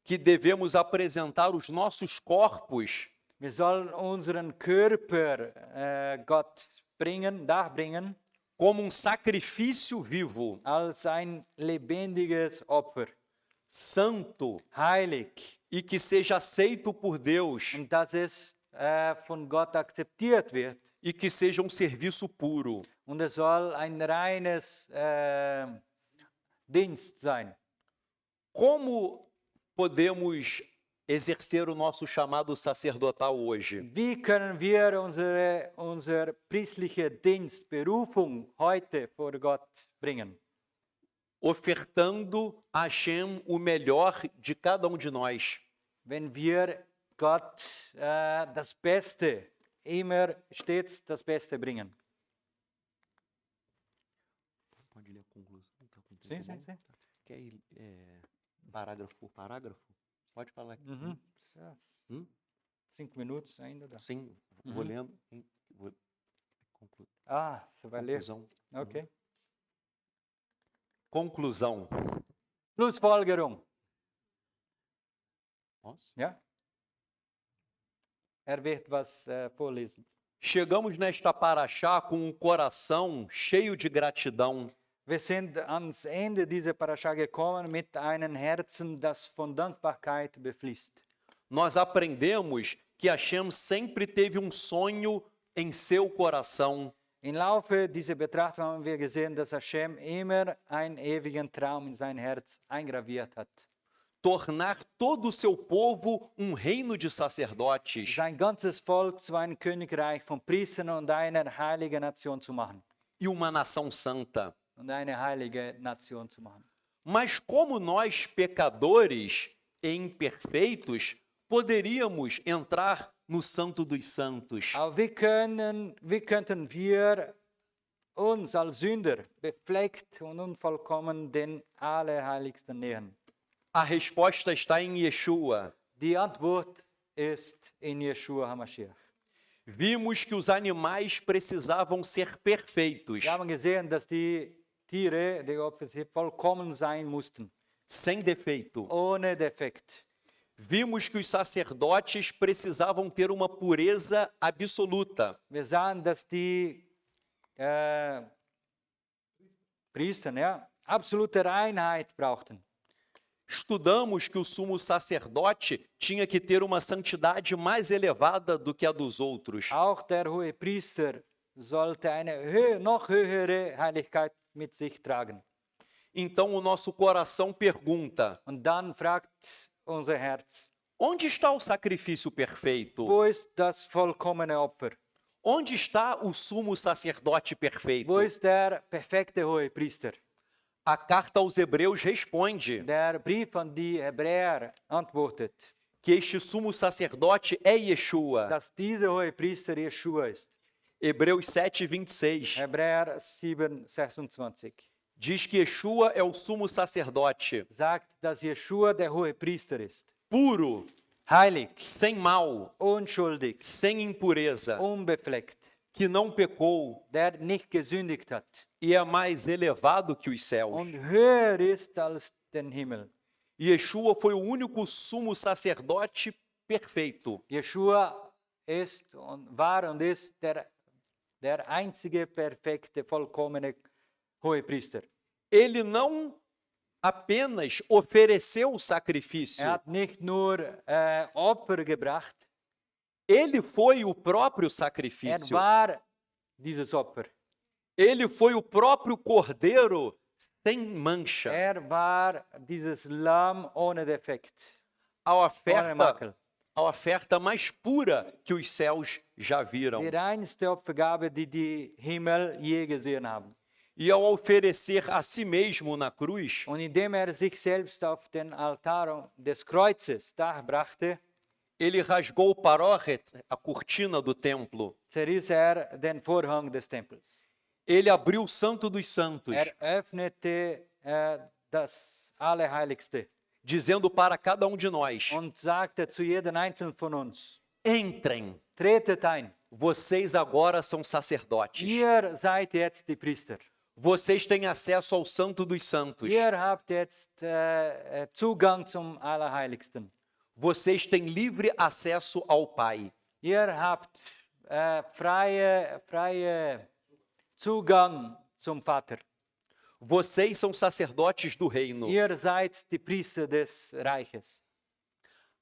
que devemos apresentar os nossos corpos wir sollen unseren Körper Gott darbringen como um sacrifício vivo, als ein lebendiges Opfer, santo heilig, e que seja aceito por Deus und dass es von Gott akzeptiert wird. e que seja um serviço puro. Und es soll ein reines Dienst sein. Como podemos exercer o nosso chamado sacerdotal hoje? Wie können wir unser priestliche Dienst, Berufung heute vor Gott bringen? Ofertando a Hashem o melhor de cada de nós. Wenn wir Gott das Beste, immer stets das Beste bringen. Pode ler a conclusão? Tá com tempo Sim, sim, bom? sim. Quer ir parágrafo por parágrafo? Pode falar aqui. Uhum. Hum? 5 minutos ainda dá. Sim, vou lendo. Hein? Ah, você vai ler? Conclusão. Ok. Conclusão. Schlussfolgerung. Nossa. Ja? Wird was vorlesen. Chegamos nesta paraxá com um coração cheio de gratidão. Wir sind ans Ende dieser Parascha gekommen mit einem Herzen, das von Dankbarkeit befließt. Nós aprendemos que Hashem sempre teve um sonho em seu coração. Im Laufe dieser Betrachtung haben wir gesehen, dass Hashem immer einen ewigen Traum in sein Herz eingraviert hat. Tornar todo o seu povo um reino de sacerdotes. Sein ganzes Volk zu einem Königreich von Priestern und einer heiligen Nation zu machen. E uma nação santa. Und eine heilige Nation zu machen. Mas como nós, pecadores e imperfeitos, poderíamos entrar no Santo dos Santos? Aber wie könnten wir uns als Sünder, befleckt und unvollkommen, den Allerheiligsten nähern? A resposta está em Yeshua. Die Antwort ist in Yeshua HaMashiach. Vimos que os animais precisavam ser perfeitos, Wir haben gesehen, dass die Tiere, die Opfer, vollkommen sein mussten, sem defeito. ohne Defekt. Vimos que os sacerdotes precisavam ter uma pureza absoluta. Wir sahen, dass die Priester absolute Reinheit brauchten. Estudamos que o sumo sacerdote tinha que ter uma santidade mais elevada do que a dos outros. Auch der hohe Priester sollte eine noch höhere Heiligkeit mit sich tragen. Então o nosso coração pergunta: Und dann fragt unser Herz, onde está o sacrifício perfeito? wo ist das vollkommene Opfer? Onde está o sumo sacerdote perfeito? Wo ist der perfekte hohe Priester? A carta aos Hebreus responde Der Brief an die Hebräer antwortet, que este sumo sacerdote é Yeshua. dass dieser hohe Priester Yeshua ist. Hebreus 7:26 Hebräer 7,26 diz que Yeshua é o sumo sacerdote, sagt, dass Yeshua der hohe Priester ist. puro, Heilig, sem mal, unschuldig, sem impureza, unbefleckt, que não pecou der nicht gesündigt hat e é mais elevado que os céus. und höher ist als den Himmel. Yeshua foi o único sumo sacerdote perfeito. Yeshua ist und war und ist der einzige perfekte, vollkommene Hohepriester. Ele não apenas ofereceu o sacrifício, Hat nicht nur Opfer gebracht, ele foi o próprio er sacrifício. war dieses Opfer. Ele foi o próprio cordeiro sem mancha. War dieses Lamm ohne Defekt, A ohne oferta, Makel. a oferta mais pura que os céus já viram. Die reinste Opfergabe, die die Himmel je gesehen haben. E ao oferecer a si mesmo na cruz, Und indem sich selbst auf den Altar des Kreuzes darbrachte, ele rasgou o paróret, a cortina do templo. zerriss den Vorhang des Tempels. Ele abriu o Santo dos Santos, Öffnete das Allerheiligste dizendo para cada de nós: und sagte zu jedem Einzelnen von uns, entrem, tretet ein, vocês agora são sacerdotes. ihr seid jetzt die Priester. Vocês têm acesso ao Santo dos Santos. Ihr habt jetzt Zugang zum Allerheiligsten. Vocês têm livre acesso ao Pai. Ihr habt freie Zugang zum Vater. Vocês são sacerdotes do reino. Ihr seid die Priester des Reiches.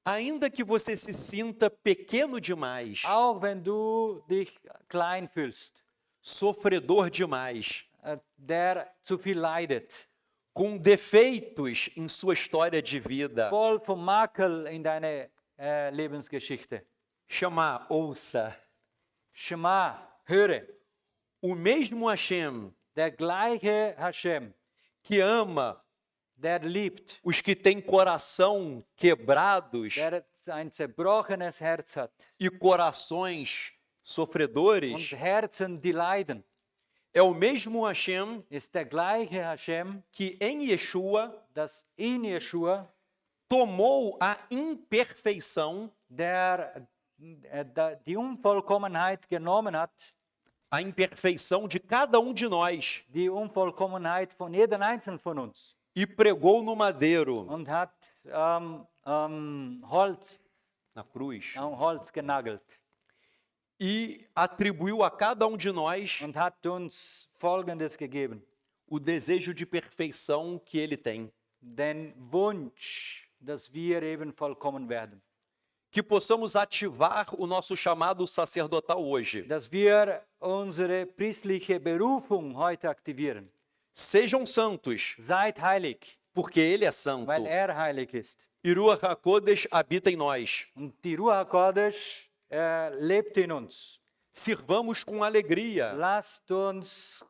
Ainda que você se sinta pequeno demais, Auch wenn du dich klein fühlst, sofredor demais, der zu viel leidet, com defeitos em sua história de vida. voll vom Makel in deiner Lebensgeschichte. Shema, ouça. Shema, höre, O mesmo Hashem der gleiche Hashem, que ama der liebt, os que têm coração quebrados der ein zerbrochenes Herz hat e corações sofredores, und Herzen, die leiden, é o mesmo Hashem ist der gleiche Hashem, que em Yeshua das in Yeshua, tomou a imperfeição, der die Unvollkommenheit genommen hat, a imperfeição de cada um de nós die Unvollkommenheit von jedem Einzelnen von uns, e pregou no madeiro, und hat Holz, na cruz, am Holz genagelt e atribuiu a cada um de nós und hat uns Folgendes gegeben: o desejo de perfeição que ele tem. den Wunsch, dass wir eben vollkommen werden, Que possamos ativar o nosso chamado sacerdotal hoje. dass wir unsere priestliche Berufung heute aktivieren. Sejam santos, Seid heilig, porque ele é santo. weil heilig ist. E Ruach HaKodesh habita em nós. Und die Ruach HaKodesh lebt in uns. Sirvamos com alegria, Lasst uns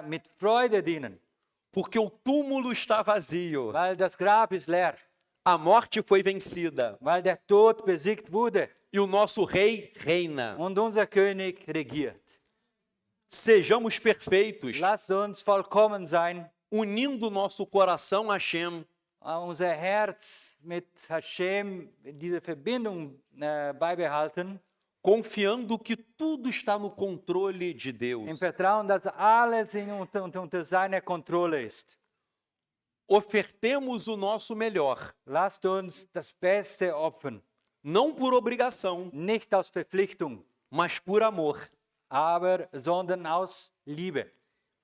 mit Freude dienen, porque o túmulo está vazio. weil das Grab ist leer, A morte foi vencida weil der Tod besiegt wurde e o nosso rei reina. und unser König regiert. Sejamos perfeitos, Lasst uns vollkommen sein, unindo nosso coração a Hashem, unser Herz mit Hashem, diese Verbindung beibehalten, confiando que tudo está no controle de im Deus. Vertrauen, dass alles unter seiner Kontrolle ist. Ofertemos o nosso melhor, Lasst uns das Beste opfern, não por obrigação, nicht aus Verpflichtung, mas por amor. sondern aus Liebe.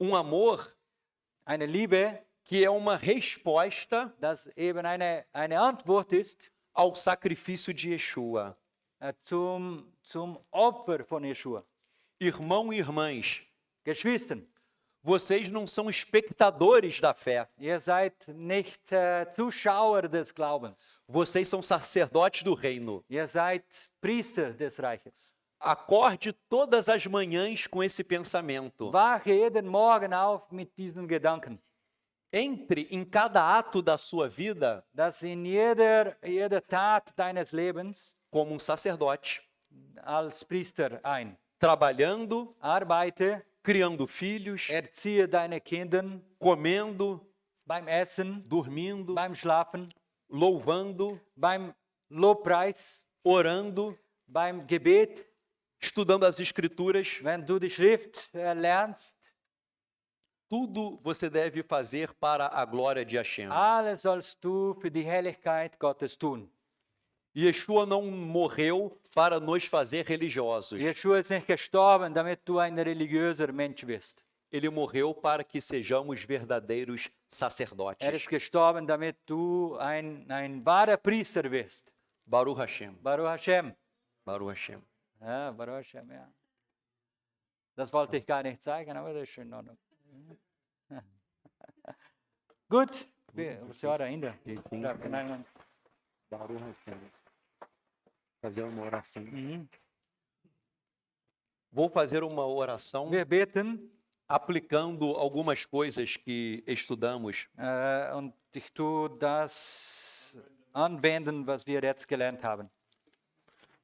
Amor Eine Liebe, que é uma resposta das eben eine Antwort ist ao sacrifício de Yeshua. zum Opfer von Yeshua. Irmão e irmãs, Geschwistern, vocês não são espectadores da fé. ihr seid nicht Zuschauer des Glaubens. Vocês são sacerdotes do reino. Ihr seid Priester des Reiches. Acorde todas as manhãs com esse pensamento. Wache jeden Morgen auf mit diesen Gedanken, Entre em cada ato da sua vida dass in jeder Tat deines Lebens como sacerdote, als Priester ein. trabalhando, Arbeite, criando filhos, erziehe deine Kinder comendo, beim Essen, dormindo, beim Schlafen, louvando, beim Lobpreis, orando, beim Gebet, estudando as escrituras. wenn du die Schrift lernst. Tudo você deve fazer para a glória de Hashem. Alles sollst du für die Herrlichkeit Gottes tun. Yeshua não morreu para nos fazer religiosos. Yeshua ist nicht gestorben, damit du ein religiöser Mensch wirst. Ele morreu para que sejamos verdadeiros Er ist sacerdotes. gestorben, damit du ein wahrer Priester wirst. Baruch Hashem. Baruch Hashem. Baruch Hashem. Ja, Baruch Hashem, ja. Das wollte ich gar nicht zeigen, aber das ist schön in Ordnung. Gut, a senhora ainda? Nein. Baruch Hashem. Fazer uma oração. Mhm. Vou fazer uma oração Wir beten aplicando algumas coisas que estudamos. und ich tue das anwenden, was wir jetzt gelernt haben.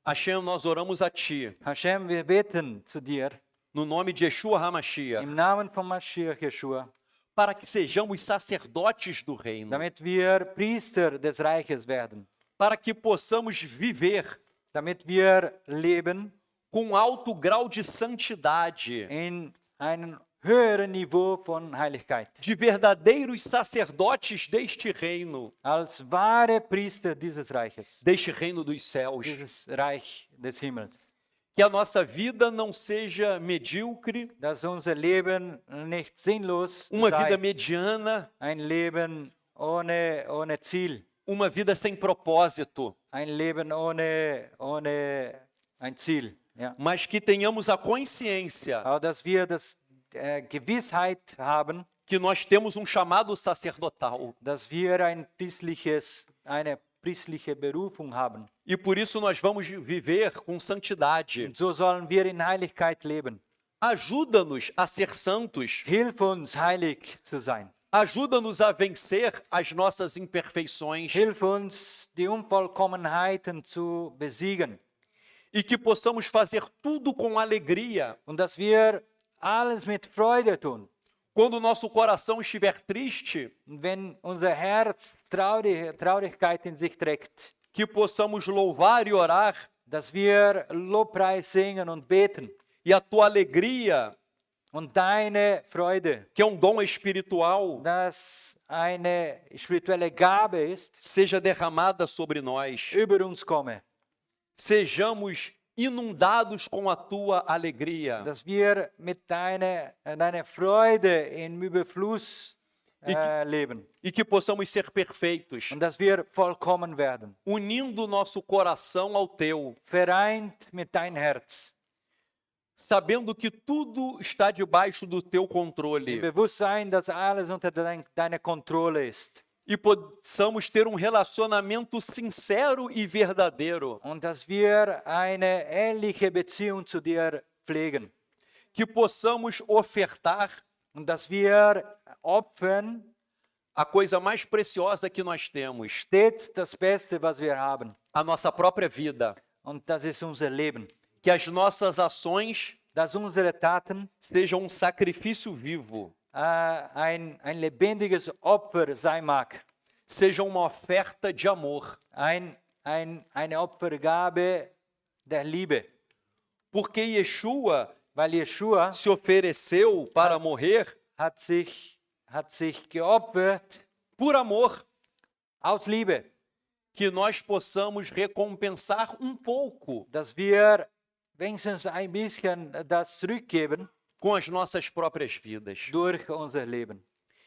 Hashem, nós oramos a Ti, Hashem, wir beten zu dir no nome de Yeshua HaMashiach, im Namen von Mashiach Yeshua, para que sejamos sacerdotes do reino, damit wir Priester des Reiches werden, para que possamos viver damit wir leben com alto grau de santidade, in einem höheren Niveau von Heiligkeit, de verdadeiros sacerdotes deste reino, als wahre Priester dieses Reiches, deste reino dos céus. dieses Reich des Himmels. Que a nossa vida não seja medíocre, Dass unser Leben nicht sinnlos uma vida sei, mediana, ein Leben ohne Ziel, uma vida sem propósito, ein Leben ohne ein Ziel. Ja. mas que tenhamos a consciência Aber dass wir das Gewissheit haben, que nós temos um chamado sacerdotal. dass wir eine priestliche Berufung haben. E por isso nós vamos viver com santidade. Und so sollen wir in Heiligkeit leben. Ajuda-nos a ser santos. Hilf uns, heilig zu sein. Ajuda-nos a vencer as nossas imperfeições. Hilf uns, die Unvollkommenheiten zu besiegen. E que possamos fazer tudo com alegria. Und dass wir alles mit Freude tun. Quando o nosso coração estiver triste, Und wenn unser Herz Traurigkeit in sich trägt, que possamos louvar e orar, dass wir Lobpreis singen und beten. e a tua alegria, Und deine Freude, que é um dom espiritual, das eine spirituelle Gabe ist, seja derramada sobre nós. über uns komme. Sejamos inundados com a tua alegria. Dass wir mit deiner Freude im Überfluss leben. E que possamos ser perfeitos, Und dass wir vollkommen werden. unindo nosso coração ao teu, Vereint mit dein Herz. sabendo que tudo está debaixo do teu Im controle. Bewusstsein, dass alles unter deiner Kontrolle ist. E possamos ter um relacionamento sincero e verdadeiro. Und dass wir eine ehrliche Beziehung zu dir pflegen. Que possamos ofertar Und dass wir opfern a coisa mais preciosa que nós temos, stets das Beste, was wir haben. a nossa própria vida. Und das ist unser Leben. Que as nossas ações Dass unsere Taten sejam um sacrifício vivo, ein lebendiges Opfer sein mag. sejam uma oferta de amor. Eine Opfergabe der Liebe. Porque Yeshua Weil Jeshua se ofereceu para morrer hat sich geopfert por amor, aus Liebe. que nós possamos recompensar um pouco Dass wir wenigstens ein bisschen das zurückgeben com as nossas próprias vidas. durch unser Leben.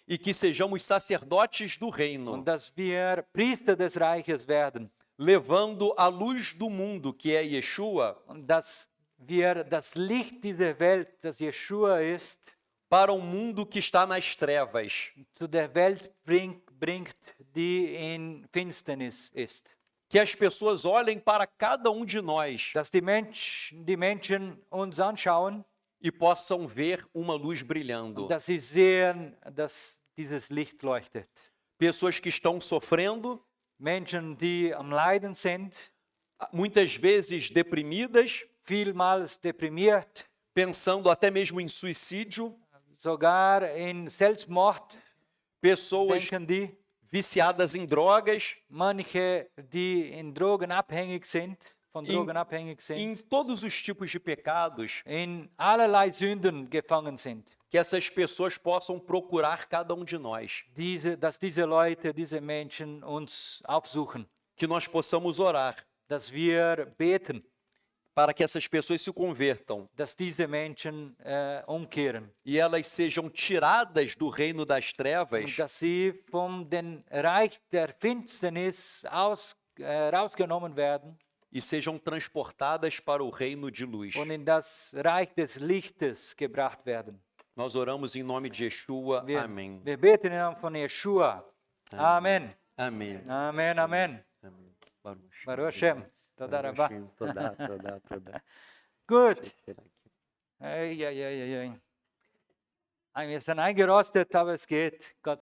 E que sejamos sacerdotes do reino, Und dass wir Priester des Reiches werden. levando a luz do mundo, que é Yeshua, Und dass wir das Licht dieser Welt, das Jeshua ist, para um mundo que está nas trevas. zu der Welt bringt, die in Finsternis ist. Que as pessoas olhem para cada um de nós Dass die Menschen uns anschauen, e possam ver uma luz brilhando. dass sie sehen, dass dieses Licht leuchtet. Pessoas que estão sofrendo, Menschen, die am Leiden sind, muitas vezes deprimidas, vielmals deprimiert, pensando até mesmo em suicídio, sogar in Selbstmord pessoas denken die, viciadas em drogas, manche, die in Drogen abhängig sind, von In- Drogen abhängig em sind, todos os tipos de pecados, in allerlei Sünden gefangen sind. que essas pessoas possam procurar cada um de nós, Dass diese Leute, diese Menschen uns aufsuchen, que nós possamos orar dass wir beten, para que essas pessoas se convertam dass diese Menschen umkehren e elas sejam tiradas do reino das und trevas dass sie vom den Reich der Finsternis rausgenommen werden e sejam transportadas para o reino de luz. und in das Reich des Lichtes gebracht werden. Nós oramos em nome de Yeshua. Amém. Wir beten im Namen von Jeshua. Amen. Amém. Amen, Amen. Amém. Baruch. Baruch Hashem. Toda Rabba. Toda. Gut. Wir sind eingerostet, aber es geht. Gott